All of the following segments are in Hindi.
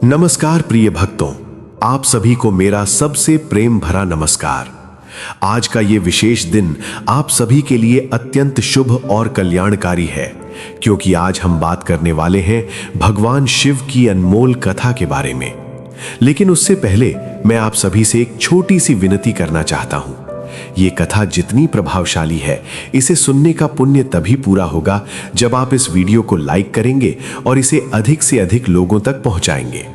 नमस्कार प्रिय भक्तों, आप सभी को मेरा सबसे प्रेम भरा नमस्कार। आज का ये विशेष दिन आप सभी के लिए अत्यंत शुभ और कल्याणकारी है, क्योंकि आज हम बात करने वाले हैं भगवान शिव की अनमोल कथा के बारे में। लेकिन उससे पहले मैं आप सभी से एक छोटी सी विनती करना चाहता हूं। ये कथा जितनी प्रभावशाली है, इसे सुनने का पुण्य तभी पूरा होगा जब आप इस वीडियो को लाइक करेंगे और इसे अधिक से अधिक लोगों तक पहुंचाएंगे।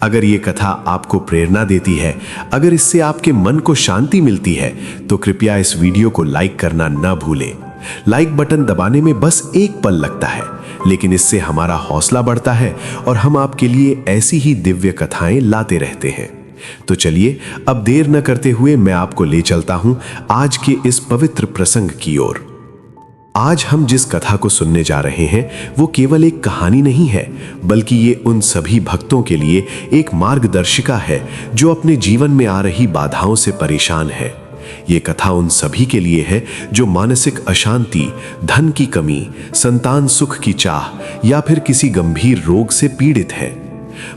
अगर ये कथा आपको प्रेरणा देती है, अगर इससे आपके मन को शांति मिलती है, तो कृपया इस वीडियो को लाइक करना न भूलें। लाइक बटन दबाने में बस एक पल लगता है, लेकिन इससे हमारा हौसला बढ़ता है और हम आपके लिए ऐसी ही दिव्य कथाएं लाते रहते हैं। तो चलिए अब देर न करते हुए मैं आपको ले चलता हूं आज के इस पवित्र प्रसंग की ओर। आज हम जिस कथा को सुनने जा रहे हैं वो केवल एक कहानी नहीं है, बल्कि ये उन सभी भक्तों के लिए एक मार्गदर्शिका है जो अपने जीवन में आ रही बाधाओं से परेशान है। ये कथा उन सभी के लिए है जो मानसिक अशांति, धन की कमी, संतान सुख की चाह या फिर किसी गंभीर रोग से पीड़ित है।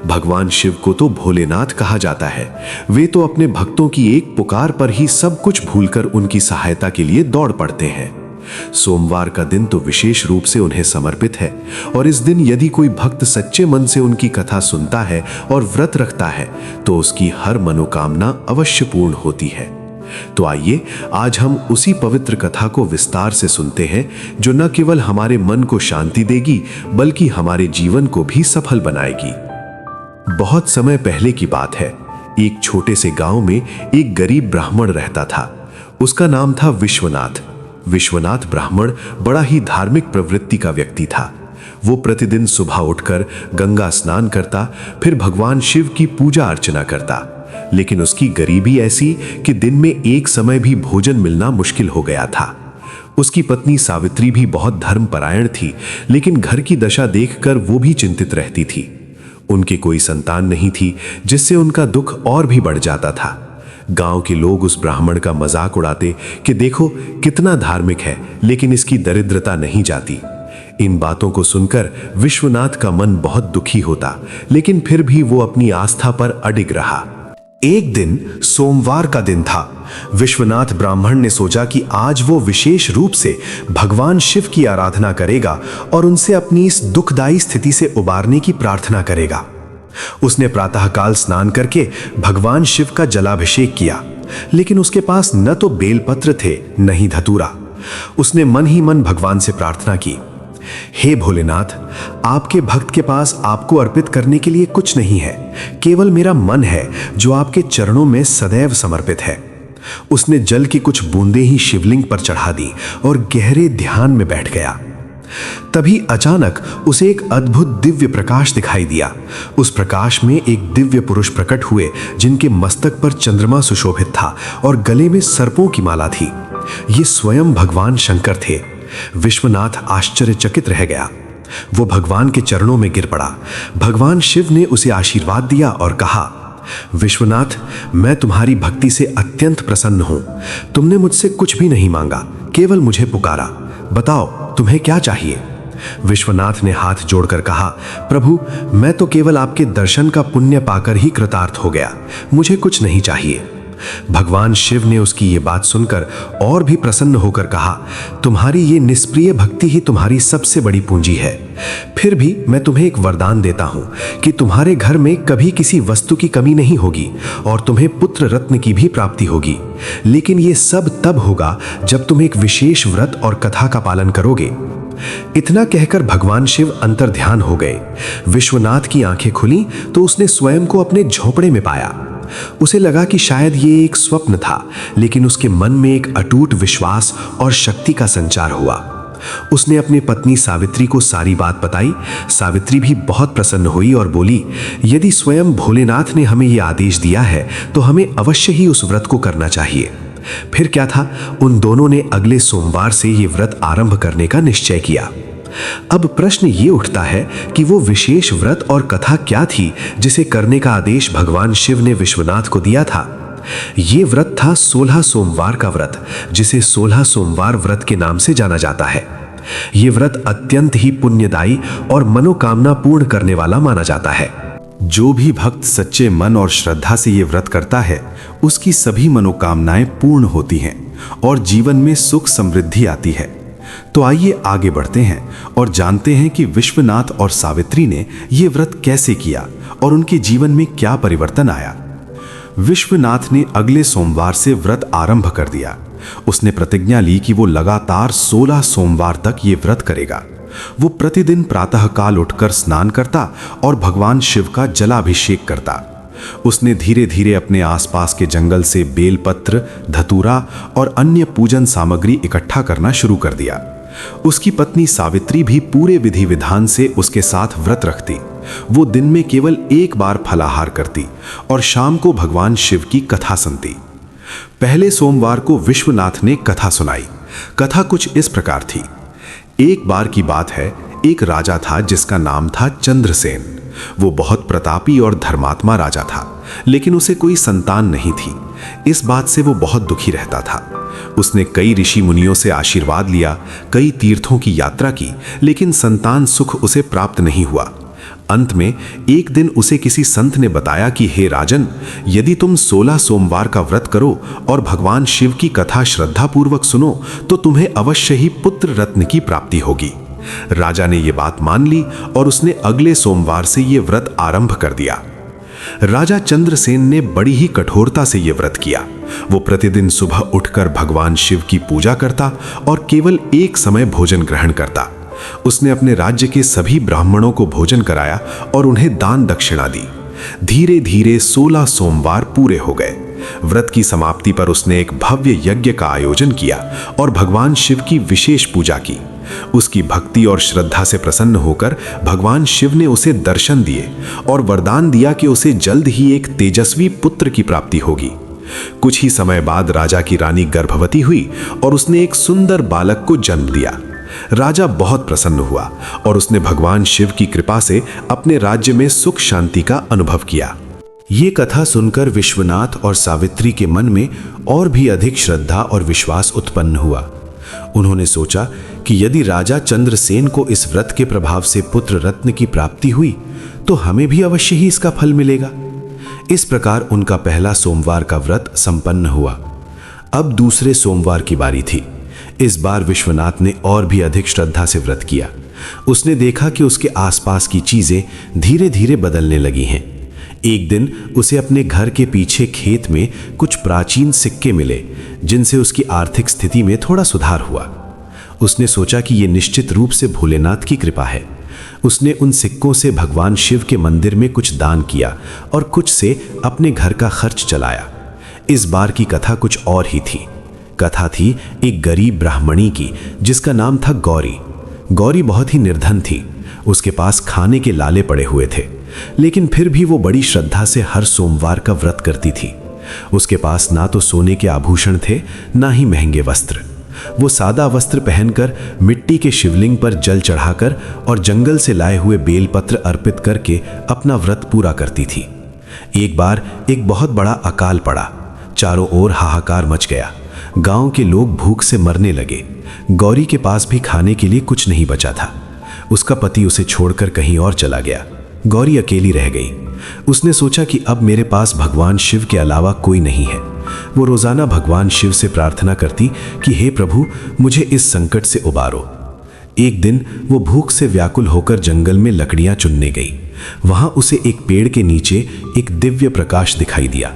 भगवान शिव को तो भोलेनाथ कहा जाता है। वे तो अपने भक्तों की एक पुकार पर ही सब कुछ भूलकर उनकी सहायता के लिए दौड़ पड़ते हैं। सोमवार का दिन तो विशेष रूप से उन्हें समर्पित है, और इस दिन यदि कोई भक्त सच्चे मन से उनकी कथा सुनता है और व्रत रखता है तो उसकी हर मनोकामना अवश्य पूर्ण होती है। तो आइए आज हम उसी पवित्र कथा को विस्तार से सुनते हैं, जो न केवल हमारे मन को शांति देगी बल्कि हमारे जीवन को भी सफल बनाएगी। बहुत समय पहले की बात है। एक छोटे से गांव में एक गरीब ब्राह्मण रहता था। उसका नाम था विश्वनाथ। विश्वनाथ ब्राह्मण बड़ा ही धार्मिक प्रवृत्ति का व्यक्ति था। वो प्रतिदिन सुबह उठकर गंगा स्नान करता, फिर भगवान शिव की पूजा अर्चना करता। लेकिन उसकी गरीबी ऐसी कि दिन में एक समय भी भोजन मिलना मुश्किल हो गया था। उसकी पत्नी सावित्री भी बहुत धर्मपरायण थी, लेकिन घर की दशा देखकर वो भी चिंतित रहती थी। उनकी कोई संतान नहीं थी, जिससे उनका दुख और भी बढ़ जाता था। गांव के लोग उस ब्राह्मण का मजाक उड़ाते कि देखो कितना धार्मिक है, लेकिन इसकी दरिद्रता नहीं जाती। इन बातों को सुनकर विश्वनाथ का मन बहुत दुखी होता, लेकिन फिर भी वो अपनी आस्था पर अडिग रहा। एक दिन सोमवार का दिन था। विश्वनाथ ब्राह्मण ने सोचा कि आज वो विशेष रूप से भगवान शिव की आराधना करेगा और उनसे अपनी इस दुखदायी स्थिति से उबारने की प्रार्थना करेगा। उसने प्रातःकाल स्नान करके भगवान शिव का जलाभिषेक किया, लेकिन उसके पास न तो बेलपत्र थे न ही धतूरा। उसने मन ही मन भगवान से प्रार्थना की, हे भोलेनाथ, आपके भक्त के पास आपको अर्पित करने के लिए कुछ नहीं है, केवल मेरा मन है जो आपके चरणों में सदैव समर्पित है। उसने जल की कुछ बूंदें ही शिवलिंग पर चढ़ा दी और गहरे ध्यान में बैठ गया। तभी अचानक उसे एक अद्भुत दिव्य प्रकाश दिखाई दिया। उस प्रकाश में एक दिव्य पुरुष प्रकट हुए, जिनके मस्तक पर चंद्रमा सुशोभित था और गले में सर्पों की माला थी। ये स्वयं भगवान शंकर थे। विश्वनाथ आश्चर्यचकित रह गया। वो भगवान के चरणों में गिर पड़ा। भगवान शिव ने उसे आशीर्वाद दिया और कहा, विश्वनाथ, मैं तुम्हारी भक्ति से अत्यंत प्रसन्न हूं। तुमने मुझसे कुछ भी नहीं मांगा, केवल मुझे पुकारा। बताओ तुम्हें क्या चाहिए? विश्वनाथ ने हाथ जोड़कर कहा, प्रभु, मैं तो केवल आपके दर्शन का पुण्य पाकर ही कृतार्थ हो गया, मुझे कुछ नहीं चाहिए। भगवान शिव ने उसकी ये बात सुनकर और भी प्रसन्न होकर कहा, तुम्हारी ये निष्प्रिय भक्ति ही तुम्हारी सबसे बड़ी पूंजी है। फिर भी मैं तुम्हें एक वरदान देता हूं कि तुम्हारे घर में कभी किसी वस्तु की कमी नहीं होगी और तुम्हें पुत्र रत्न की भी प्राप्ति होगी। लेकिन ये सब तब होगा जब तुम एक विशेष व्रत और कथा का पालन करोगे। इतना कहकर भगवान शिव अंतर्ध्यान हो गए। विश्वनाथ की आंखें खुली तो उसने स्वयं को अपने झोंपड़े में पाया। उसे लगा कि शायद ये एक स्वप्न था, लेकिन उसके मन में एक अटूट विश्वास और शक्ति का संचार हुआ। उसने अपनी पत्नी सावित्री को सारी बात बताई। सावित्री भी बहुत प्रसन्न हुई और बोली, यदि स्वयं भोलेनाथ ने हमें ये आदेश दिया है तो हमें अवश्य ही उस व्रत को करना चाहिए। फिर क्या था, उन दोनों ने अगले सोमवार से ये व्रत आरंभ करने का निश्चय किया। अब प्रश्न ये उठता है कि वो विशेष व्रत और कथा क्या थी जिसे करने का आदेश भगवान शिव ने विश्वनाथ को दिया था। ये व्रत था 16 सोमवार का व्रत, जिसे 16 सोमवार व्रत के नाम से जाना जाता है। ये व्रत अत्यंत ही पुण्यदायी और मनोकामना पूर्ण करने वाला माना जाता है। जो भी भक्त सच्चे मन और श्रद्धा से ये व्रत करता है, उसकी सभी मनोकामनाएं पूर्ण होती हैं और जीवन में सुख समृद्धि आती है। तो आइए आगे बढ़ते हैं और जानते हैं कि विश्वनाथ और सावित्री ने ये व्रत कैसे किया और उनके जीवन में क्या परिवर्तन आया। विश्वनाथ ने अगले सोमवार से व्रत आरंभ कर दिया। उसने प्रतिज्ञा ली कि वो लगातार 16 सोमवार तक ये व्रत करेगा। वो प्रतिदिन प्रातःकाल उठकर स्नान करता और भगवान शिव का जलाभिषेक करता। उसने धीरे धीरे अपने आसपास के जंगल से बेलपत्र, धतूरा और अन्य पूजन सामग्री इकट्ठा करना शुरू कर दिया। उसकी पत्नी सावित्री भी पूरे विधि विधान से उसके साथ व्रत रखती। वो दिन में केवल एक बार फलाहार करती और शाम को भगवान शिव की कथा सुनती। पहले सोमवार को विश्वनाथ ने कथा सुनाई। कथा कुछ इस प्रकार थी। एक बार की बात है, एक राजा था जिसका नाम था चंद्रसेन। वो बहुत प्रतापी और धर्मात्मा राजा था, लेकिन उसे कोई संतान नहीं थी। इस बात से वो बहुत दुखी रहता था। उसने कई ऋषि मुनियों से आशीर्वाद लिया, कई तीर्थों की यात्रा की, लेकिन संतान सुख उसे प्राप्त नहीं हुआ। अंत में एक दिन उसे किसी संत ने बताया कि हे राजन, यदि तुम 16 सोमवार का व्रत करो और भगवान शिव की कथा श्रद्धापूर्वक सुनो तो तुम्हें अवश्य ही पुत्र रत्न की प्राप्ति होगी। राजा ने ये बात मान ली और उसने अगले सोमवार से ये व्रत आरंभ कर दिया। राजा चंद्रसेन ने बड़ी ही कठोरता से ये व्रत किया। वो प्रतिदिन सुबह उठकर भगवान शिव की पूजा करता और केवल एक समय भोजन ग्रहण करता। उसने अपने राज्य के सभी ब्राह्मणों को भोजन कराया और उन्हें दान दक्षिणा दी। धीरे धीरे 16 सोमवार पूरे हो गए। व्रत की समाप्ति पर उसने एक भव्य यज्ञ का आयोजन किया और भगवान शिव की विशेष पूजा की। उसकी भक्ति और श्रद्धा से प्रसन्न होकर भगवान शिव ने उसे दर्शन दिए और वरदान दिया कि उसे जल्द ही एक तेजस्वी पुत्र की प्राप्ति होगी। कुछ ही समय बाद राजा की रानी गर्भवती हुई और उसने एक सुंदर बालक को जन्म दिया। राजा बहुत प्रसन्न हुआ और उसने भगवान शिव की कृपा से अपने राज्य में सुख शांति का अनुभव किया। ये कथा सुनकर विश्वनाथ और सावित्री के मन में और भी अधिक श्रद्धा और विश्वास उत्पन्न हुआ। उन्होंने सोचा कि यदि राजा चंद्रसेन को इस व्रत के प्रभाव से पुत्र रत्न की प्राप्ति हुई तो हमें भी अवश्य ही इसका फल मिलेगा। इस प्रकार उनका पहला सोमवार का व्रत संपन्न हुआ। अब दूसरे सोमवार की बारी थी। इस बार विश्वनाथ ने और भी अधिक श्रद्धा से व्रत किया। उसने देखा कि उसके आसपास की चीजें धीरे धीरे बदलने लगी हैं। एक दिन उसे अपने घर के पीछे खेत में कुछ प्राचीन सिक्के मिले, जिनसे उसकी आर्थिक स्थिति में थोड़ा सुधार हुआ। उसने सोचा कि यह निश्चित रूप से भोलेनाथ की कृपा है। उसने उन सिक्कों से भगवान शिव के मंदिर में कुछ दान किया और कुछ से अपने घर का खर्च चलाया। इस बार की कथा कुछ और ही थी। कथा थी एक गरीब ब्राह्मणी की जिसका नाम था गौरी। गौरी बहुत ही निर्धन थी। उसके पास खाने के लाले पड़े हुए थे, लेकिन फिर भी वो बड़ी श्रद्धा से हर सोमवार का व्रत करती थी। उसके पास ना तो सोने के आभूषण थे, ना ही महंगे वस्त्र। वो सादा वस्त्र पहनकर मिट्टी के शिवलिंग पर जल चढ़ाकर और जंगल से लाए हुए बेलपत्र अर्पित करके अपना व्रत पूरा करती थी। एक बार एक बहुत बड़ा अकाल पड़ा। चारों ओर हाहाकार मच गया। गांव के लोग भूख से मरने लगे। गौरी के पास भी खाने के लिए कुछ नहीं बचा था। उसका पति उसे छोड़कर कहीं और चला गया। गौरी अकेली रह गई। उसने सोचा कि अब मेरे पास भगवान शिव के अलावा कोई नहीं है। वो रोजाना भगवान शिव से प्रार्थना करती कि हे प्रभु, मुझे इस संकट से उबारो। एक दिन वो भूख से व्याकुल होकर जंगल में लकड़ियां चुनने गई। वहां उसे एक पेड़ के नीचे एक दिव्य प्रकाश दिखाई दिया।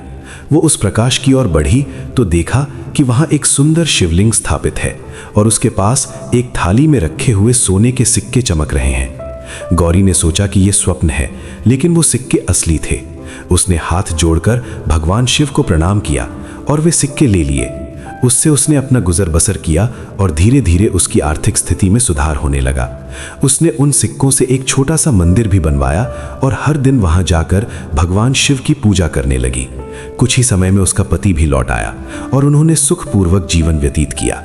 वो उस प्रकाश की ओर बढ़ी तो देखा कि वहां एक सुंदर शिवलिंग स्थापित है और उसके पास एक थाली में रखे हुए सोने के सिक्के चमक रहे हैं। गौरी ने सोचा कि यह स्वप्न है, लेकिन वो सिक्के असली थे। उसने हाथ जोड़कर भगवान शिव को प्रणाम किया और वे सिक्के ले लिए। उससे उसने अपना गुजर बसर किया और धीरे धीरे उसकी आर्थिक स्थिति में सुधार होने लगा। उसने उन सिक्कों से एक छोटा सा मंदिर भी बनवाया और हर दिन वहां जाकर भगवान शिव की पूजा करने लगी। कुछ ही समय में उसका पति भी लौट आया और उन्होंने सुखपूर्वक जीवन व्यतीत किया।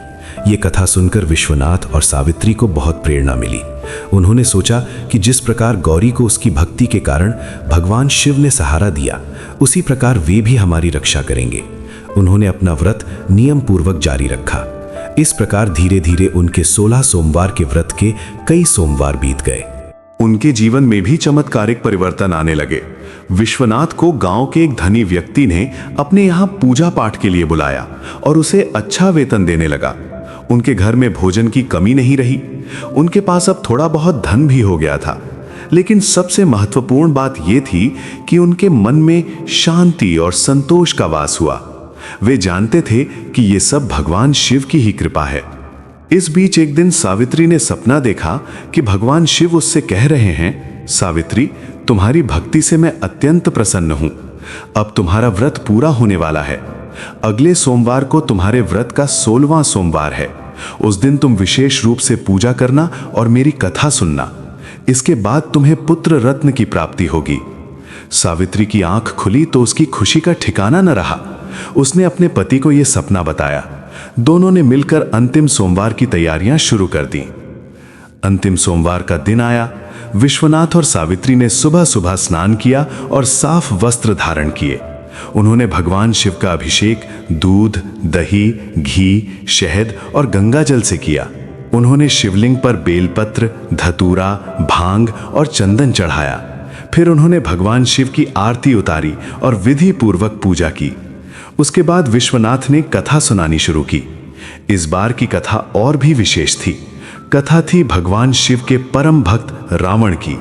ये कथा सुनकर विश्वनाथ और सावित्री को बहुत प्रेरणा मिली। उन्होंने सोचा कि जिस प्रकार गौरी को उसकी भक्ति के कारण भगवान शिव ने सहारा दिया, उसी प्रकार वे भी हमारी रक्षा करेंगे। उन्होंने अपना व्रत नियम पूर्वक जारी रखा। इस प्रकार धीरे धीरे उनके 16 सोमवार के व्रत के कई सोमवार बीत गए। उनके जीवन में भी चमत्कारिक परिवर्तन आने लगे। विश्वनाथ को गांव के एक धनी व्यक्ति ने अपने यहाँ पूजा पाठ के लिए बुलाया और उसे अच्छा वेतन देने लगा। उनके घर में भोजन की कमी नहीं रही। उनके पास अब थोड़ा बहुत धन भी हो गया था। लेकिन सबसे महत्वपूर्ण बात यह थी कि उनके मन में शांति और संतोष का वास हुआ। वे जानते थे कि ये सब भगवान शिव की ही कृपा है। इस बीच एक दिन सावित्री ने सपना देखा कि भगवान शिव उससे कह रहे हैं, सावित्री, तुम्हारी भक्ति से मैं अत्यंत प्रसन्न हूं। अब तुम्हारा व्रत पूरा होने वाला है। अगले सोमवार को तुम्हारे व्रत का 16वां सोमवार है। उस दिन तुम विशेष रूप से पूजा करना और मेरी कथा सुनना। इसके बाद तुम्हें पुत्र रत्न की प्राप्ति होगी। सावित्री की आंख खुली तो उसकी खुशी का ठिकाना न रहा। उसने अपने पति को यह सपना बताया। दोनों ने मिलकर अंतिम सोमवार की तैयारियां शुरू कर दी। अंतिम सोमवार का दिन आया। विश्वनाथ और सावित्री ने सुबह सुबह स्नान किया और साफ वस्त्र धारण किए। उन्होंने भगवान शिव का अभिषेक दूध, दही, घी, शहद और गंगा जल से किया। उन्होंने शिवलिंग पर बेलपत्र, धतूरा, भांग और चंदन चढ़ाया। फिर उन्होंने भगवान शिव की आरती उतारी और विधि पूर्वक पूजा की। उसके बाद विश्वनाथ ने कथा सुनानी शुरू की। इस बार की कथा और भी विशेष थी। कथा थी भगवान शिव के परम भक्त रावण की।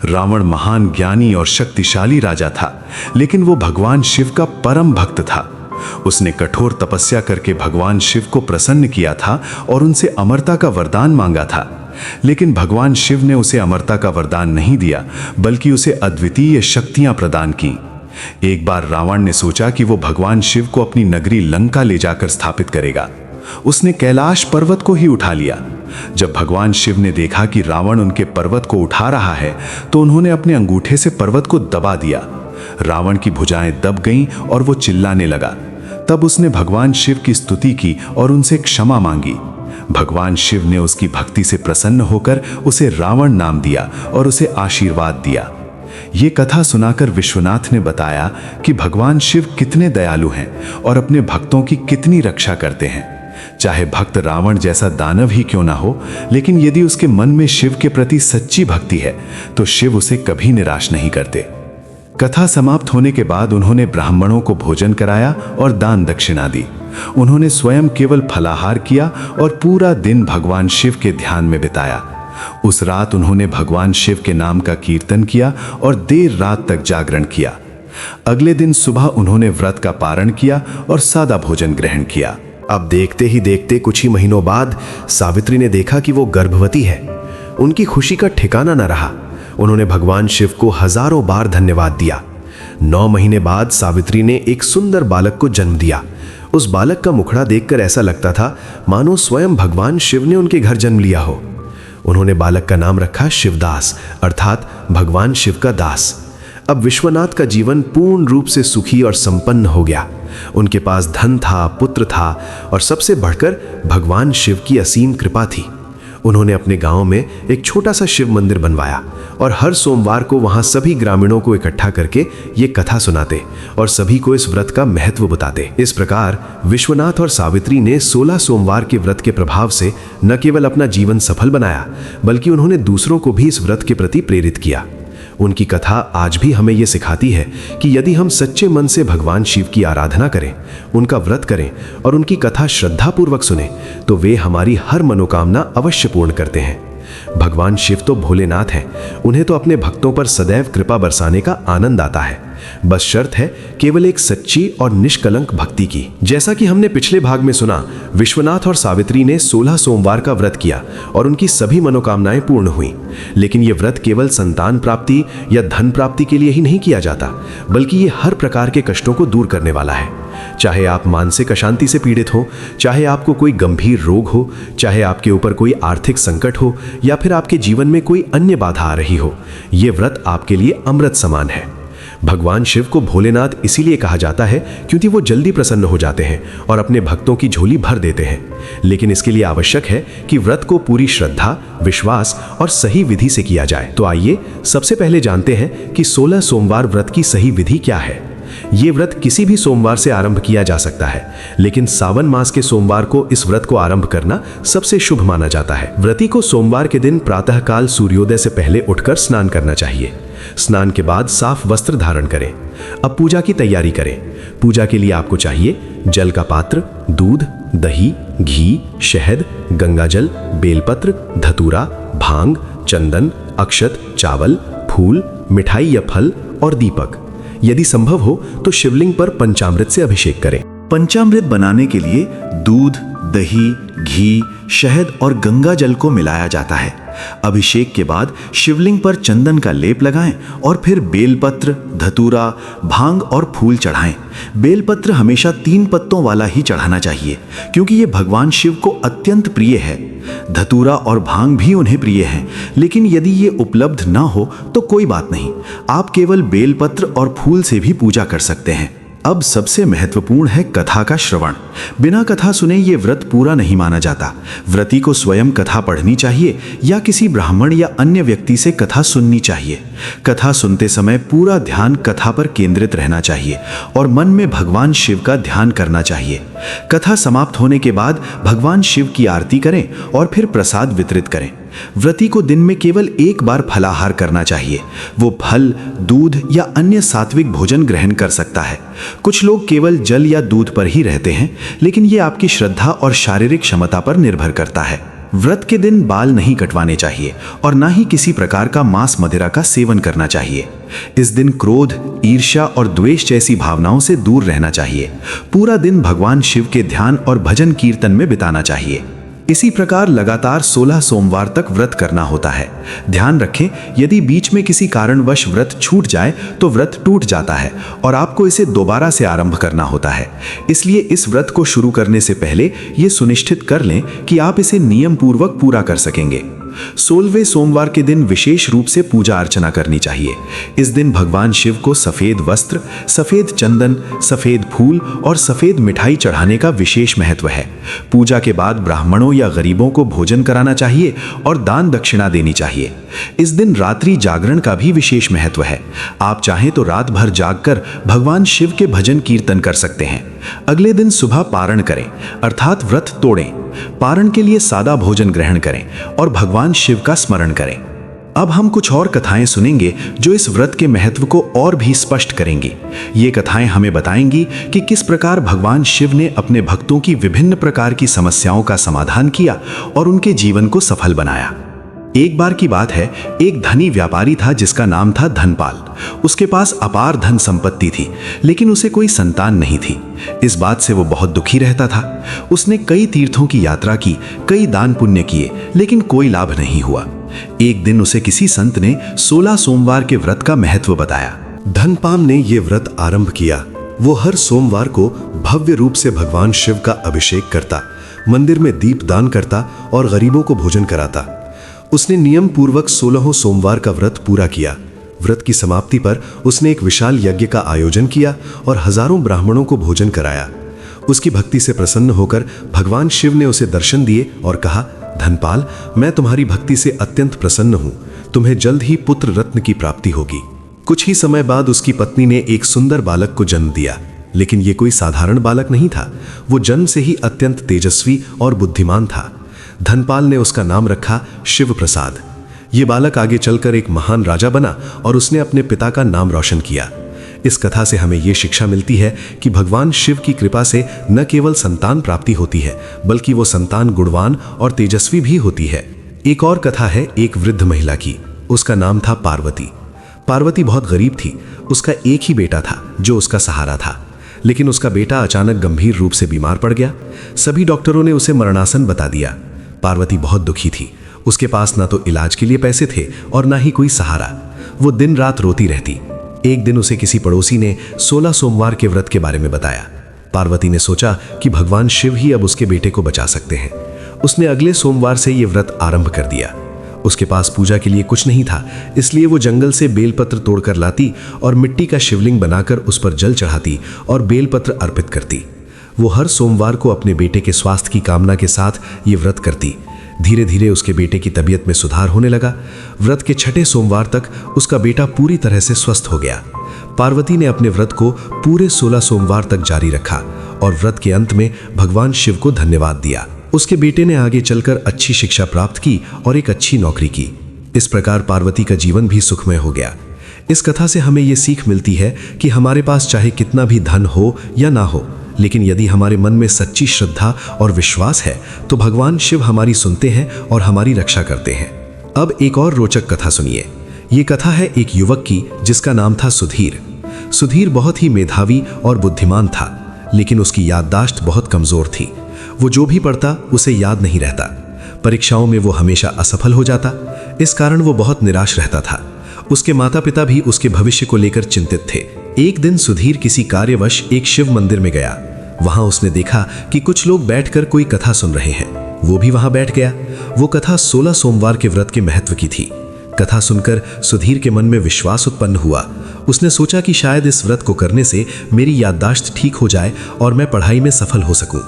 रावण महान ज्ञानी और शक्तिशाली राजा था, लेकिन वो भगवान शिव का परम भक्त था। उसने कठोर तपस्या करके भगवान शिव को प्रसन्न किया था और उनसे अमरता का वरदान मांगा था। लेकिन भगवान शिव ने उसे अमरता का वरदान नहीं दिया, बल्कि उसे अद्वितीय शक्तियां प्रदान की। एक बार रावण ने सोचा कि वो भगवान शिव को अपनी नगरी लंका ले जाकर स्थापित करेगा। उसने कैलाश पर्वत को ही उठा लिया। जब भगवान शिव ने देखा कि रावण उनके पर्वत को उठा रहा है, तो उन्होंने अपने अंगूठे से पर्वत को दबा दिया। रावण की भुजाएं दब गईं और वो चिल्लाने लगा। तब उसने भगवान शिव की स्तुति की और उनसे क्षमा मांगी। भगवान शिव ने उसकी भक्ति से प्रसन्न होकर उसे रावण नाम दिया और उसे आशीर्वाद दिया। ये कथा सुनाकर विश्वनाथ ने बताया कि भगवान शिव कितने दयालु हैं और अपने भक्तों की कितनी रक्षा करते हैं। चाहे भक्त रावण जैसा दानव ही क्यों ना हो, लेकिन यदि उसके मन में शिव के प्रति सच्ची भक्ति है तो शिव उसे कभी निराश नहीं करते। कथा समाप्त होने के बाद उन्होंने ब्राह्मणों को भोजन कराया और दान दक्षिणा दी। उन्होंने स्वयं केवल फलाहार किया और पूरा दिन भगवान शिव के ध्यान में बिताया। उस रात उन्होंने भगवान शिव के नाम का कीर्तन किया और देर रात तक जागरण किया। अगले दिन सुबह उन्होंने व्रत का पारण किया और सादा भोजन ग्रहण किया। अब देखते ही देखते कुछ ही महीनों बाद सावित्री ने देखा कि वो गर्भवती है। उनकी खुशी का ठिकाना न रहा। उन्होंने भगवान शिव को हजारों बार धन्यवाद दिया। 9 महीने बाद सावित्री ने एक सुंदर बालक को जन्म दिया। उस बालक का मुखड़ा देखकर ऐसा लगता था मानो स्वयं भगवान शिव ने उनके घर जन्म लिया हो। उन्होंने बालक का नाम रखा शिवदास, अर्थात भगवान शिव का दास। अब विश्वनाथ का जीवन पूर्ण रूप से सुखी और संपन्न हो गया। उनके पास धन था, पुत्र था और सबसे बढ़कर भगवान शिव की असीम कृपा थी। उन्होंने अपने गांव में एक छोटा सा शिव मंदिर बनवाया और हर सोमवार को वहां सभी ग्रामीणों को इकट्ठा करके ये कथा सुनाते और सभी को इस व्रत का महत्व बताते। इस प्रकार विश्वनाथ और सावित्री ने 16 सोमवार के व्रत के प्रभाव से न केवल अपना जीवन सफल बनाया, बल्कि उन्होंने दूसरों को भी इस व्रत के प्रति प्रेरित किया। उनकी कथा आज भी हमें यह सिखाती है कि यदि हम सच्चे मन से भगवान शिव की आराधना करें, उनका व्रत करें और उनकी कथा श्रद्धापूर्वक सुने, तो वे हमारी हर मनोकामना अवश्य पूर्ण करते हैं। भगवान शिव तो भोलेनाथ हैं, उन्हें तो अपने भक्तों पर सदैव कृपा बरसाने का आनंद आता है। बस शर्त है केवल एक सच्ची और निष्कलंक भक्ति की। जैसा कि हमने पिछले भाग में सुना, विश्वनाथ और सावित्री ने 16 सोमवार का व्रत किया और उनकी सभी मनोकामनाएं पूर्ण हुई। लेकिन यह व्रत केवल संतान प्राप्ति या धन प्राप्ति के लिए ही नहीं किया जाता, बल्कि ये हर प्रकार के कष्टों को दूर करने वाला है। चाहे आप मानसिक अशांति से पीड़ित हो, चाहे आपको कोई गंभीर रोग हो, चाहे आपके ऊपर कोई आर्थिक संकट हो या फिर आपके जीवन में कोई अन्य बाधा आ रही हो, ये व्रत आपके लिए अमृत समान है। भगवान शिव को भोलेनाथ इसीलिए कहा जाता है क्योंकि वो जल्दी प्रसन्न हो जाते हैं और अपने भक्तों की झोली भर देते हैं। लेकिन इसके लिए आवश्यक है कि व्रत को पूरी श्रद्धा, विश्वास और सही विधि से किया जाए। तो आइए सबसे पहले जानते हैं कि 16 सोमवार व्रत की सही विधि क्या है। ये व्रत किसी भी सोमवार से आरंभ किया जा सकता है, लेकिन सावन मास के सोमवार को इस व्रत को आरंभ करना सबसे शुभ माना जाता है। व्रती को सोमवार के दिन प्रातःकाल सूर्योदय से पहले उठकर स्नान करना चाहिए। स्नान के बाद साफ वस्त्र धारण करें। अब पूजा की तैयारी करें। पूजा के लिए आपको चाहिए जल का पात्र, दूध, दही, घी, शहद, गंगाजल, बेलपत्र, धतूरा, भांग, चंदन, अक्षत, चावल, फूल, मिठाई या फल और दीपक। यदि संभव हो तो शिवलिंग पर पंचामृत से अभिषेक करें। पंचामृत बनाने के लिए दूध, दही, घी, शहद और गंगा जल को मिलाया जाता है। अभिषेक के बाद शिवलिंग पर चंदन का लेप लगाएं और फिर बेलपत्र, धतूरा, भांग और फूल चढ़ाएं। बेलपत्र हमेशा 3 पत्तों वाला ही चढ़ाना चाहिए क्योंकि ये भगवान शिव को अत्यंत प्रिय है। धतूरा और भांग भी उन्हें प्रिय हैं, लेकिन यदि ये उपलब्ध ना हो तो कोई बात नहीं, आप केवल बेलपत्र और फूल से भी पूजा कर सकते हैं। अब सबसे महत्वपूर्ण है कथा का श्रवण। बिना कथा सुने ये व्रत पूरा नहीं माना जाता। व्रती को स्वयं कथा पढ़नी चाहिए या किसी ब्राह्मण या अन्य व्यक्ति से कथा सुननी चाहिए। कथा सुनते समय पूरा ध्यान कथा पर केंद्रित रहना चाहिए और मन में भगवान शिव का ध्यान करना चाहिए। कथा समाप्त होने के बाद भगवान शिव की आरती करें और फिर प्रसाद वितरित करें। व्रती को दिन में केवल एक बार फलाहार करना चाहिए। वो फल, दूध या अन्य सात्विक भोजन ग्रहण कर सकता है। कुछ लोग केवल जल या दूध पर ही रहते हैं, लेकिन ये आपकी श्रद्धा और शारीरिक क्षमता पर निर्भर करता है। व्रत के दिन बाल नहीं कटवाने चाहिए और ना ही किसी प्रकार का मांस मदिरा का सेवन करना चाहिए। इस दिन क्रोध, ईर्ष्या और द्वेष जैसी भावनाओं से दूर रहना चाहिए। पूरा दिन भगवान शिव के ध्यान और भजन कीर्तन में बिताना चाहिए। इसी प्रकार लगातार 16 सोमवार तक व्रत करना होता है। ध्यान रखें, यदि बीच में किसी कारणवश व्रत छूट जाए तो व्रत टूट जाता है और आपको इसे दोबारा से आरंभ करना होता है। इसलिए इस व्रत को शुरू करने से पहले ये सुनिश्चित कर लें कि आप इसे नियम पूर्वक पूरा कर सकेंगे। 16वें सोमवार के दिन विशेष रूप से पूजा अर्चना करनी चाहिए। इस दिन भगवान शिव को सफेद वस्त्र, सफेद चंदन, सफेद फूल और सफेद मिठाई चढ़ाने का विशेष महत्व है। पूजा के बाद ब्राह्मणों या गरीबों को भोजन कराना चाहिए और दान दक्षिणा देनी चाहिए। इस दिन रात्रि जागरण का भी विशेष महत्व है। आप चाहें तो रात भर जागकर भगवान शिव के भजन कीर्तन कर सकते हैं। अगले दिन सुबह पारण करें, अर्थात व्रत तोड़ें। पारण के लिए सादा भोजन ग्रहण करें और भगवान शिव का स्मरण करें। अब हम कुछ और कथाएं सुनेंगे जो इस व्रत के महत्व को और भी स्पष्ट करेंगी। ये कथाएं हमें बताएंगी कि किस प्रकार भगवान शिव ने अपने भक्तों की विभिन्न प्रकार की समस्याओं का समाधान किया और उनके जीवन को सफल बनाया। एक बार की बात है, एक धनी व्यापारी था जिसका नाम था धनपाल। उसके पास अपार धन संपत्ति थी, लेकिन उसे कोई संतान नहीं थी। इस बात से वो बहुत दुखी रहता था। उसने कई तीर्थों की यात्रा की, कई दान पुण्य किए, लेकिन कोई लाभ नहीं हुआ। एक दिन उसे किसी संत ने 16 सोमवार के व्रत का महत्व बताया। धनपाल ने ये व्रत आरंभ किया। वो हर सोमवार को भव्य रूप से भगवान शिव का अभिषेक करता, मंदिर में दीप दान करता और गरीबों को भोजन कराता। उसने नियम पूर्वक 16 सोमवार का व्रत पूरा किया। व्रत की समाप्ति पर उसने एक विशाल यज्ञ का आयोजन किया और हजारों ब्राह्मणों को भोजन कराया। उसकी भक्ति से प्रसन्न होकर भगवान शिव ने उसे दर्शन दिए और कहा, धनपाल, मैं तुम्हारी भक्ति से अत्यंत प्रसन्न हूं। तुम्हें जल्द ही पुत्र रत्न की प्राप्ति होगी। कुछ ही समय बाद उसकी पत्नी ने एक सुंदर बालक को जन्म दिया, लेकिन ये कोई साधारण बालक नहीं था। वो जन्म से ही अत्यंत तेजस्वी और बुद्धिमान था। धनपाल ने उसका नाम रखा शिव प्रसाद। ये बालक आगे चलकर एक महान राजा बना और उसने अपने पिता का नाम रोशन किया। इस कथा से हमें ये शिक्षा मिलती है कि भगवान शिव की कृपा से न केवल संतान प्राप्ति होती है, बल्कि वो संतान गुणवान और तेजस्वी भी होती है। एक और कथा है एक वृद्ध महिला की। उसका नाम था पार्वती। पार्वती बहुत गरीब थी। उसका एक ही बेटा था जो उसका सहारा था, लेकिन उसका बेटा अचानक गंभीर रूप से बीमार पड़ गया। सभी डॉक्टरों ने उसे मरणासन बता दिया। पार्वती बहुत दुखी थी। उसके पास ना तो इलाज के लिए पैसे थे और ना ही कोई सहारा। वो दिन रात रोती रहती। एक दिन उसे किसी पड़ोसी ने 16 सोमवार के व्रत के बारे में बताया। पार्वती ने सोचा कि भगवान शिव ही अब उसके बेटे को बचा सकते हैं। उसने अगले सोमवार से ये व्रत आरंभ कर दिया। उसके पास पूजा के लिए कुछ नहीं था, इसलिए वो जंगल से बेलपत्र तोड़कर लाती और मिट्टी का शिवलिंग बनाकर उस पर जल चढ़ाती और बेलपत्र अर्पित करती। वो हर सोमवार को अपने बेटे के स्वास्थ्य की कामना के साथ ये व्रत करती। धीरे धीरे उसके बेटे की तबीयत में सुधार होने लगा। व्रत के 6ठे सोमवार तक उसका बेटा पूरी तरह से स्वस्थ हो गया। पार्वती ने अपने व्रत को पूरे 16 सोमवार तक जारी रखा और व्रत के अंत में भगवान शिव को धन्यवाद दिया। उसके बेटे ने आगे चलकर अच्छी शिक्षा प्राप्त की और एक अच्छी नौकरी की। इस प्रकार पार्वती का जीवन भी सुखमय हो गया। इस कथा से हमें ये सीख मिलती है कि हमारे पास चाहे कितना भी धन हो या ना हो, लेकिन यदि हमारे मन में सच्ची श्रद्धा और विश्वास है तो भगवान शिव हमारी सुनते हैं और हमारी रक्षा करते हैं। अब एक और रोचक कथा सुनिए। ये कथा है एक युवक की जिसका नाम था सुधीर। सुधीर बहुत ही मेधावी और बुद्धिमान था, लेकिन उसकी याददाश्त बहुत कमजोर थी। वो जो भी पढ़ता उसे याद नहीं रहता। परीक्षाओं में वो हमेशा असफल हो जाता। इस कारण वो बहुत निराश रहता था। उसके माता पिता भी उसके भविष्य को लेकर चिंतित थे। एक दिन सुधीर किसी कार्यवश एक शिव मंदिर में गया। वहां उसने देखा कि कुछ लोग बैठकर कोई कथा सुन रहे हैं। वो भी वहां बैठ गया। वो कथा 16 सोमवार के व्रत के महत्व की थी। कथा सुनकर सुधीर के मन में विश्वास उत्पन्न हुआ। उसने सोचा कि शायद इस व्रत को करने से मेरी याददाश्त ठीक हो जाए और मैं पढ़ाई में सफल हो सकूं।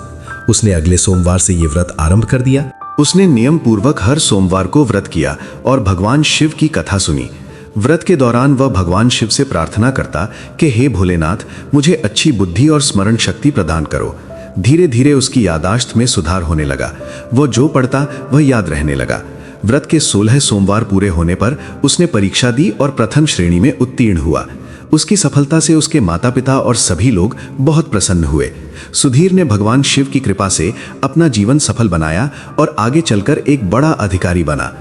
उसने अगले सोमवार से ये व्रत आरंभ कर दिया। उसने नियम पूर्वक हर सोमवार को व्रत किया और भगवान शिव की कथा सुनी। व्रत के दौरान वह भगवान शिव से प्रार्थना करता कि हे भोलेनाथ, मुझे अच्छी बुद्धि और स्मरण शक्ति प्रदान करो। धीरे धीरे उसकी याददाश्त में सुधार होने लगा। वो जो पढ़ता वह याद रहने लगा। व्रत के 16 सोमवार पूरे होने पर उसने परीक्षा दी और प्रथम श्रेणी में उत्तीर्ण हुआ। उसकी सफलता से उसके माता पिता और सभी लोग बहुत प्रसन्न हुए। सुधीर ने भगवान शिव की कृपा से अपना जीवन सफल बनाया और आगे चलकर एक बड़ा अधिकारी बना।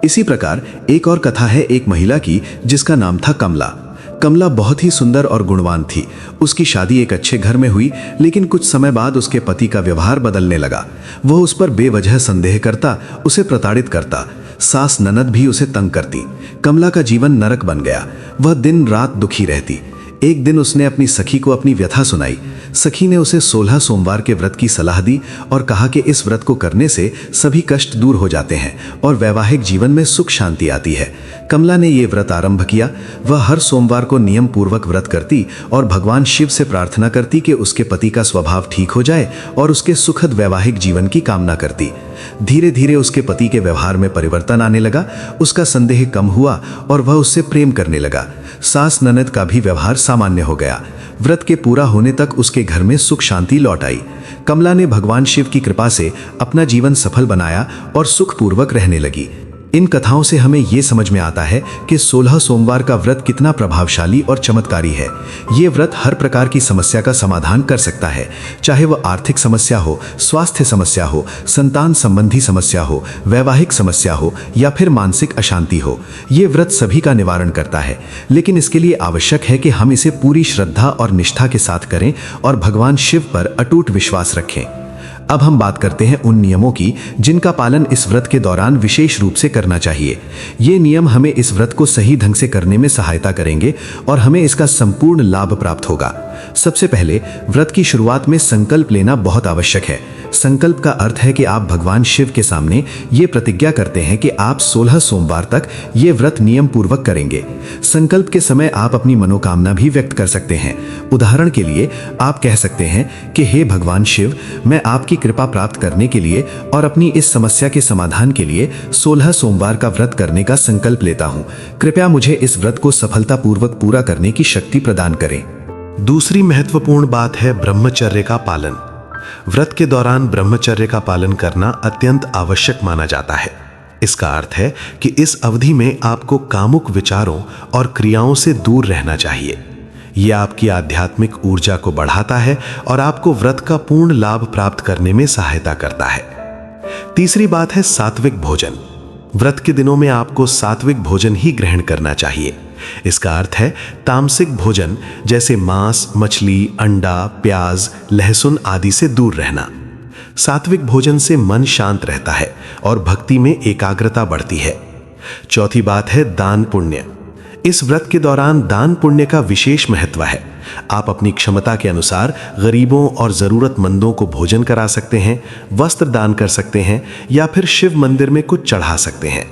इसी प्रकार एक और कथा है एक महिला की जिसका नाम था कमला। कमला बहुत ही सुंदर और गुणवान थी। उसकी शादी एक अच्छे घर में हुई, लेकिन कुछ समय बाद उसके पति का व्यवहार बदलने लगा। वह उस पर बेवजह संदेह करता, उसे प्रताड़ित करता। सास ननद भी उसे तंग करती। कमला का जीवन नरक बन गया। वह दिन रात दुखी रहती। एक दिन उसने अपनी सखी को अपनी व्यथा सुनाई। सखी ने उसे 16 सोमवार के व्रत की सलाह दी और कहा कि इस व्रत को करने से सभी कष्ट दूर हो जाते हैं और वैवाहिक जीवन में सुख शांति आती है। कमला ने ये व्रत आरंभ किया। वह हर सोमवार को नियम पूर्वक व्रत करती और भगवान शिव से प्रार्थना करती कि उसके पति का स्वभाव ठीक हो जाए और उसके सुखद वैवाहिक जीवन की कामना करती। धीरे धीरे उसके पति के व्यवहार में परिवर्तन आने लगा। उसका संदेह कम हुआ और वह उससे प्रेम करने लगा। सास ननद का भी व्यवहार सामान्य हो गया। व्रत के पूरा होने तक उसके घर में सुख शांति लौट आई। कमला ने भगवान शिव की कृपा से अपना जीवन सफल बनाया और सुखपूर्वक रहने लगी। इन कथाओं से हमें ये समझ में आता है कि 16 सोमवार का व्रत कितना प्रभावशाली और चमत्कारी है। ये व्रत हर प्रकार की समस्या का समाधान कर सकता है, चाहे वह आर्थिक समस्या हो, स्वास्थ्य समस्या हो, संतान संबंधी समस्या हो, वैवाहिक समस्या हो या फिर मानसिक अशांति हो। ये व्रत सभी का निवारण करता है, लेकिन इसके लिए आवश्यक है कि हम इसे पूरी श्रद्धा और निष्ठा के साथ करें और भगवान शिव पर अटूट विश्वास रखें। अब हम बात करते हैं उन नियमों की जिनका पालन इस व्रत के दौरान विशेष रूप से करना चाहिए। ये नियम हमें इस व्रत को सही ढंग से करने में सहायता करेंगे और हमें इसका संपूर्ण लाभ प्राप्त होगा। सबसे पहले व्रत की शुरुआत में संकल्प लेना बहुत आवश्यक है। संकल्प का अर्थ है कि आप भगवान शिव के सामने ये प्रतिज्ञा करते हैं कि आप 16 सोमवार तक ये व्रत नियम पूर्वक करेंगे। संकल्प के समय आप अपनी मनोकामना भी व्यक्त कर सकते हैं। उदाहरण के लिए आप कह सकते हैं कि हे भगवान शिव, मैं आपकी कृपा प्राप्त करने के लिए और अपनी इस समस्या के समाधान के लिए 16 सोमवार का व्रत करने का संकल्प लेता हूँ। कृपया मुझे इस व्रत को सफलतापूर्वक पूरा करने की शक्ति प्रदान करें। दूसरी महत्वपूर्ण बात है ब्रह्मचर्य का पालन। व्रत के दौरान ब्रह्मचर्य का पालन करना अत्यंत आवश्यक माना जाता है। इसका अर्थ है कि इस अवधि में आपको कामुक विचारों और क्रियाओं से दूर रहना चाहिए। यह आपकी आध्यात्मिक ऊर्जा को बढ़ाता है और आपको व्रत का पूर्ण लाभ प्राप्त करने में सहायता करता है। तीसरी बात है सात्विक भोजन। व्रत के दिनों में आपको सात्विक भोजन ही ग्रहण करना चाहिए। इसका अर्थ है तामसिक भोजन जैसे मांस, मछली, अंडा, प्याज, लहसुन आदि से दूर रहना। सात्विक भोजन से मन शांत रहता है और भक्ति में एकाग्रता बढ़ती है। चौथी बात है दान पुण्य। इस व्रत के दौरान दान पुण्य का विशेष महत्व है। आप अपनी क्षमता के अनुसार गरीबों और जरूरतमंदों को भोजन करा सकते हैं, वस्त्र दान कर सकते हैं या फिर शिव मंदिर में कुछ चढ़ा सकते हैं।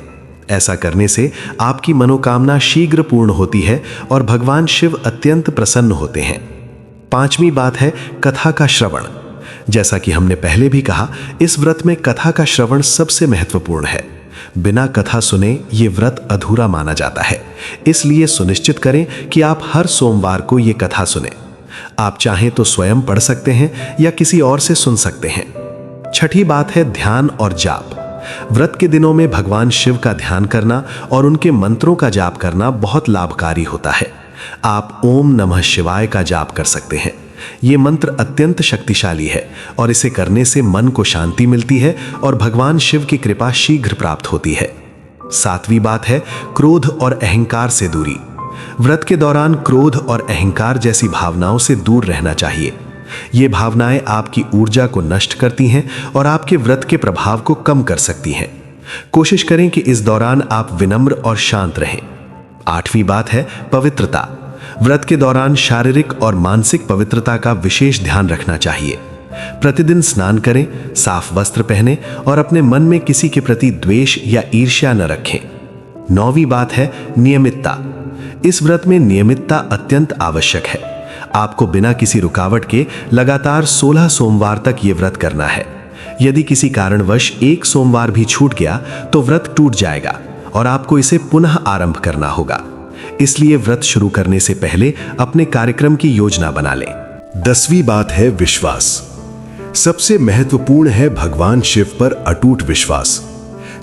ऐसा करने से आपकी मनोकामना शीघ्र पूर्ण होती है और भगवान शिव अत्यंत प्रसन्न होते हैं। पांचवी बात है कथा का श्रवण। जैसा कि हमने पहले भी कहा, इस व्रत में कथा का श्रवण सबसे महत्वपूर्ण है। बिना कथा सुने ये व्रत अधूरा माना जाता है। इसलिए सुनिश्चित करें कि आप हर सोमवार को ये कथा सुने। आप चाहें तो स्वयं पढ़ सकते हैं या किसी और से सुन सकते हैं। छठी बात है ध्यान और जाप। व्रत के दिनों में भगवान शिव का ध्यान करना और उनके मंत्रों का जाप करना बहुत लाभकारी होता है। आप ओम नमः शिवाय का जाप कर सकते हैं। ये मंत्र अत्यंत शक्तिशाली है और इसे करने से मन को शांति मिलती है और भगवान शिव की कृपा शीघ्र प्राप्त होती है। 7वीं बात है क्रोध और अहंकार से दूरी। व्रत के दौरान क्रोध और अहंकार जैसी भावनाओं से दूर रहना चाहिए। ये भावनाएं आपकी ऊर्जा को नष्ट करती हैं और आपके व्रत के प्रभाव को कम कर सकती हैं। कोशिश करें कि इस दौरान आप विनम्र और शांत रहें। 8वीं बात है पवित्रता। व्रत के दौरान शारीरिक और मानसिक पवित्रता का विशेष ध्यान रखना चाहिए। प्रतिदिन स्नान करें, साफ वस्त्र पहनें और अपने मन में किसी के प्रति द्वेष या ईर्ष्या न रखें। 9वीं बात है नियमितता। इस व्रत में नियमितता अत्यंत आवश्यक है। आपको बिना किसी रुकावट के लगातार 16 सोमवार तक ये व्रत करना है। यदि किसी कारणवश एक सोमवार भी छूट गया तो व्रत टूट जाएगा और आपको इसे पुनः आरंभ करना होगा। इसलिए व्रत शुरू करने से पहले अपने कार्यक्रम की योजना बना लें। 10वीं बात है विश्वास। सबसे महत्वपूर्ण है भगवान शिव पर अटूट विश्वास।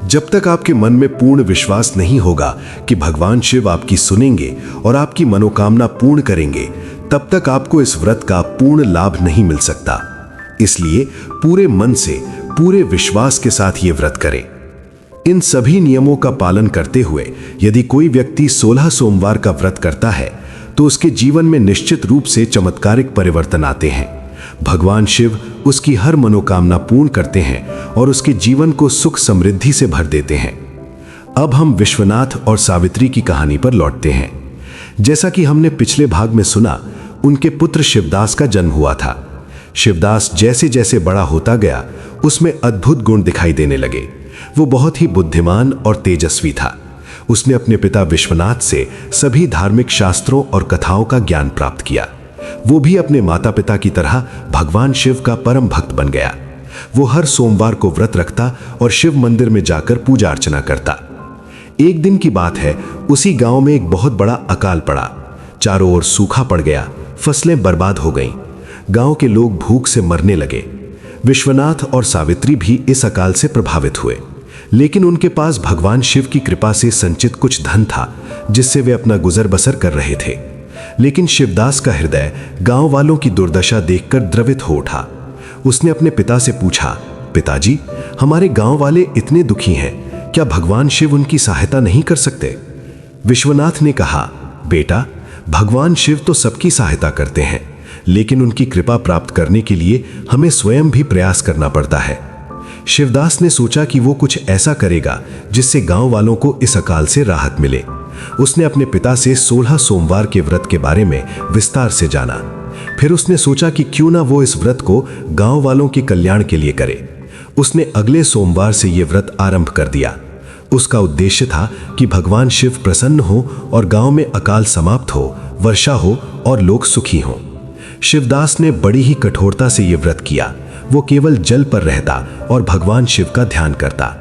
जब तक आपके मन में पूर्ण विश्वास नहीं होगा कि भगवान शिव आपकी सुनेंगे और आपकी मनोकामना पूर्ण करेंगे, तब तक आपको इस व्रत का पूर्ण लाभ नहीं मिल सकता। इसलिए पूरे मन से, पूरे विश्वास के साथ ये व्रत करें। इन सभी नियमों का पालन करते हुए यदि कोई व्यक्ति 16 सोमवार का व्रत करता है तो उसके जीवन में निश्चित रूप से चमत्कारिक परिवर्तन आते हैं। भगवान शिव उसकी हर मनोकामना पूर्ण करते हैं और उसके जीवन को सुख समृद्धि से भर देते हैं। अब हम विश्वनाथ और सावित्री की कहानी पर लौटते हैं। जैसा कि हमने पिछले भाग में सुना, उनके पुत्र शिवदास का जन्म हुआ था। शिवदास जैसे जैसे बड़ा होता गया, उसमें अद्भुत गुण दिखाई देने लगे। वो बहुत ही बुद्धिमान और तेजस्वी था। उसने अपने पिता विश्वनाथ से सभी धार्मिक शास्त्रों और कथाओं का ज्ञान प्राप्त किया। वो भी अपने माता पिता की तरह भगवान शिव का परम भक्त बन गया। वो हर सोमवार को व्रत रखता और शिव मंदिर में जाकर पूजा अर्चना करता। एक दिन की बात है, उसी गांव में एक बहुत बड़ा अकाल पड़ा। चारों ओर सूखा पड़ गया, फसलें बर्बाद हो गईं। गांव के लोग भूख से मरने लगे। विश्वनाथ और सावित्री भी इस अकाल से प्रभावित हुए, लेकिन उनके पास भगवान शिव की कृपा से संचित कुछ धन था जिससे वे अपना गुजर बसर कर रहे थे। लेकिन शिवदास का हृदय गांव वालों की दुर्दशा देखकर द्रवित हो उठा। उसने अपने पिता से पूछा, पिताजी, हमारे गांव वाले इतने दुखी हैं, क्या भगवान शिव उनकी सहायता नहीं कर सकते? विश्वनाथ ने कहा, बेटा, भगवान शिव तो सबकी सहायता करते हैं, लेकिन उनकी कृपा प्राप्त करने के लिए हमें स्वयं भी प्रयास करना पड़ता है। शिवदास ने सोचा कि वो कुछ ऐसा करेगा जिससे गांव वालों को इस अकाल से राहत मिले। उसने अपने पिता से 16 सोमवार के व्रत के बारे में विस्तार से जाना। फिर उसने सोचा कि क्यों ना वो इस व्रत को गांव वालों के कल्याण के लिए करे। उसने अगले सोमवार से ये व्रत आरंभ कर दिया। उसका उद्देश्य था कि भगवान शिव प्रसन्न हो और गांव में अकाल समाप्त हो, वर्षा हो और लोग सुखी हों। शिवदास ने बड़ी ही कठोरता से ये व्रत किया। वो केवल जल पर रहता और भगवान शिव का ध्यान करता।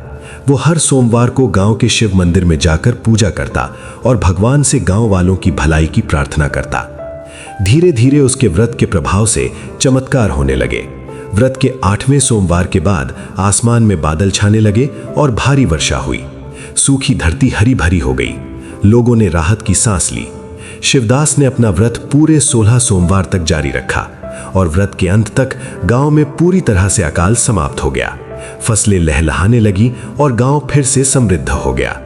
वो हर सोमवार को गांव के शिव मंदिर में जाकर पूजा करता और भगवान से गांव वालों की भलाई की प्रार्थना करता। धीरे धीरे उसके व्रत के प्रभाव से चमत्कार होने लगे। व्रत के 8वें सोमवार के बाद आसमान में बादल छाने लगे और भारी वर्षा हुई। सूखी धरती हरी भरी हो गई। लोगों ने राहत की सांस ली। शिवदास ने अपना व्रत पूरे 16 सोमवार तक जारी रखा और व्रत के अंत तक गांव में पूरी तरह से अकाल समाप्त हो गया। फसलें लहलहाने लगी और गांव फिर से समृद्ध हो गया।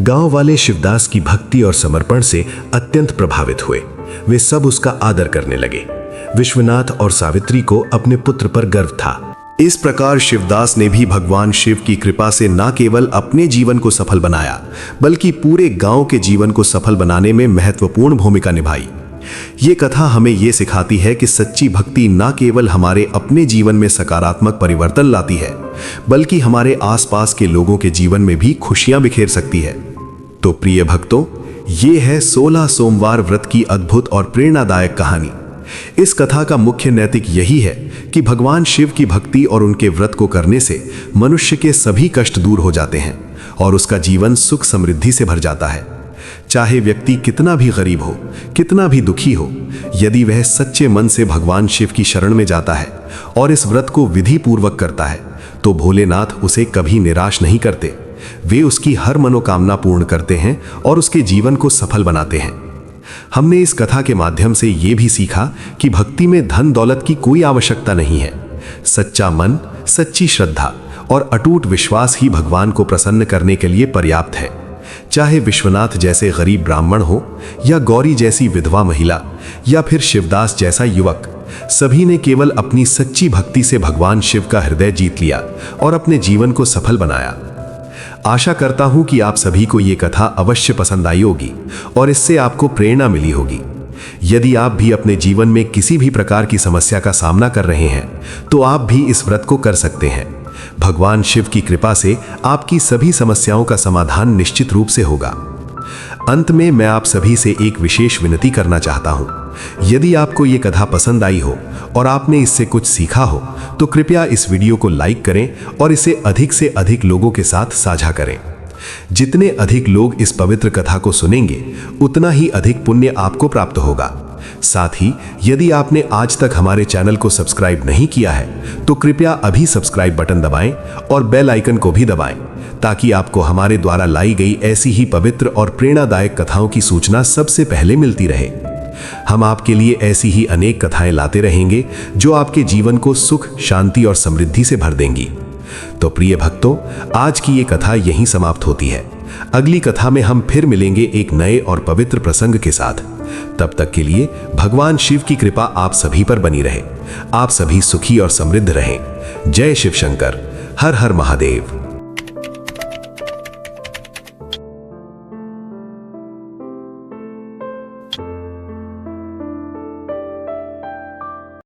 गांव वाले शिवदास की भक्ति और समर्पण से अत्यंत प्रभावित हुए। वे सब उसका आदर करने लगे। विश्वनाथ और सावित्री को अपने पुत्र पर गर्व था। इस प्रकार शिवदास ने भी भगवान शिव की कृपा से न केवल अपने जीवन को सफल बनाया, बल्कि पूरे गांव के जीवन को सफल बनाने में महत्वपूर्ण भूमिका निभाई। ये कथा हमें ये सिखाती है कि सच्ची भक्ति न केवल हमारे अपने जीवन में सकारात्मक परिवर्तन लाती है, बल्कि हमारे आसपास के लोगों के जीवन में भी खुशियां बिखेर सकती है। तो प्रिय भक्तों, ये है 16 सोमवार व्रत की अद्भुत और प्रेरणादायक कहानी। इस कथा का मुख्य नैतिक यही है कि भगवान शिव की भक्ति और उनके व्रत को करने से मनुष्य के सभी कष्ट दूर हो जाते हैं और उसका जीवन सुख समृद्धि से भर जाता है। चाहे व्यक्ति कितना भी गरीब हो, कितना भी दुखी हो, यदि वह सच्चे मन से भगवान शिव की शरण में जाता है और इस व्रत को विधि पूर्वक करता है, तो भोलेनाथ उसे कभी निराश नहीं करते। वे उसकी हर मनोकामना पूर्ण करते हैं और उसके जीवन को सफल बनाते हैं। हमने इस कथा के माध्यम से ये भी सीखा कि भक्ति में धन दौलत की कोई आवश्यकता नहीं है। सच्चा मन, सच्ची श्रद्धा और अटूट विश्वास ही भगवान को प्रसन्न करने के लिए पर्याप्त है। चाहे विश्वनाथ जैसे गरीब ब्राह्मण हो, या गौरी जैसी विधवा महिला, या फिर शिवदास जैसा युवक, सभी ने केवल अपनी सच्ची भक्ति से भगवान शिव का हृदय जीत लिया और अपने जीवन को सफल बनाया। आशा करता हूं कि आप सभी को ये कथा अवश्य पसंद आई होगी और इससे आपको प्रेरणा मिली होगी। यदि आप भी अपने जीवन में किसी भी प्रकार की समस्या का सामना कर रहे हैं, तो आप भी इस व्रत को कर सकते हैं। भगवान शिव की कृपा से आपकी सभी समस्याओं का समाधान निश्चित रूप से होगा। अंत में मैं आप सभी से एक विशेष विनती करना चाहता हूं। यदि आपको ये कथा पसंद आई हो और आपने इससे कुछ सीखा हो, तो कृपया इस वीडियो को लाइक करें और इसे अधिक से अधिक लोगों के साथ साझा करें। जितने अधिक लोग इस पवित्र कथा को सुनेंगे, उतना ही अधिक पुण्य आपको प्राप्त होगा। साथ ही यदि आपने आज तक हमारे चैनल को सब्सक्राइब नहीं किया है, तो कृपया अभी सब्सक्राइब बटन दबाएं और बेल आइकन को भी दबाएं, ताकि आपको हमारे द्वारा लाई गई ऐसी ही पवित्र और प्रेरणादायक कथाओं की सूचना सबसे पहले मिलती रहे। हम आपके लिए ऐसी ही अनेक कथाएं लाते रहेंगे, जो आपके जीवन को सुख, शांति और समृद्धि से भर देंगी। तो प्रिय भक्तों, आज की ये कथा यहीं समाप्त होती है। अगली कथा में हम फिर मिलेंगे एक नए और पवित्र प्रसंग के साथ। तब तक के लिए भगवान शिव की कृपा आप सभी पर बनी रहे। आप सभी सुखी और समृद्ध रहें। जय शिव शंकर। हर हर महादेव।